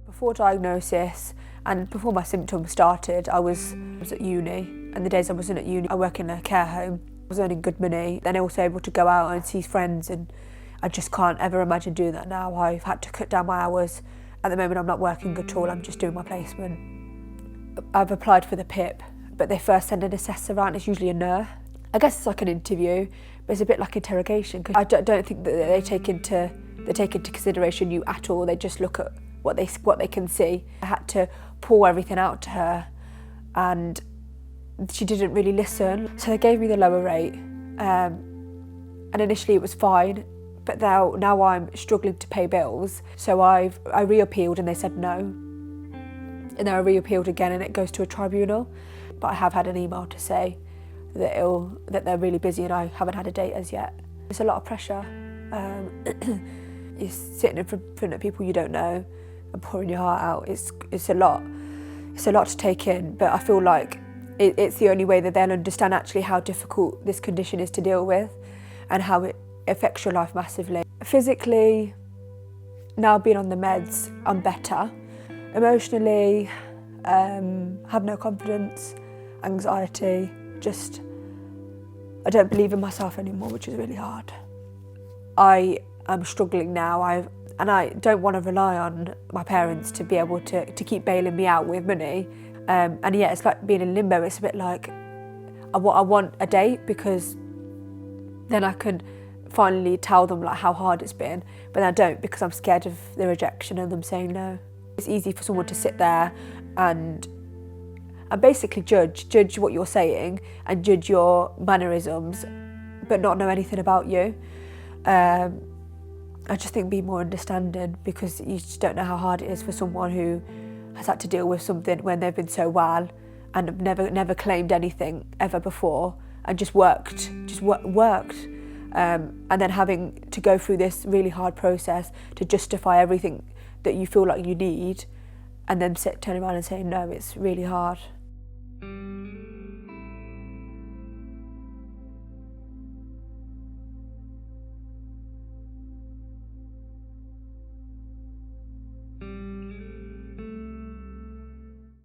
Before diagnosis and before my symptoms started, I was at uni, and the days I wasn't at uni, I work in a care home. I was earning good money, then also able to go out and see friends, and I just can't ever imagine doing that now. I've had to cut down my hours. At the moment I'm not working at all, I'm just doing my placement. I've applied for the PIP, but they first send an assessor out, and it's usually a nurse. I guess it's like an interview, but it's a bit like interrogation, because I don't think that they take into consideration you at all. They just look at what they can see. I had to pour everything out to her, and she didn't really listen. So they gave me the lower rate, and initially it was fine, but now I'm struggling to pay bills. So I reappealed and they said no, and then I reappealed again and it goes to a tribunal. But I have had an email to say that they're really busy and I haven't had a date as yet. It's a lot of pressure. You're sitting in front of people you don't know and pouring your heart out. It's a lot. It's a lot to take in, but I feel like it's the only way that they'll understand actually how difficult this condition is to deal with and how it affects your life massively. Physically, now being on the meds, I'm better. Emotionally, have no confidence, anxiety, I don't believe in myself anymore, which is really hard. I am struggling now, and I don't want to rely on my parents to be able to keep bailing me out with money. And yeah, it's like being in limbo. It's a bit like I want a date, because then I can finally tell them like how hard it's been, but I don't, because I'm scared of the rejection and them saying no. It's easy for someone to sit there and basically judge what you're saying and judge your mannerisms, but not know anything about you. I just think be more understanding, because you just don't know how hard it is for someone who has had to deal with something when they've been so well and have never claimed anything ever before and just worked. And then having to go through this really hard process to justify everything that you feel like you need, and then turn around and say no. It's really hard.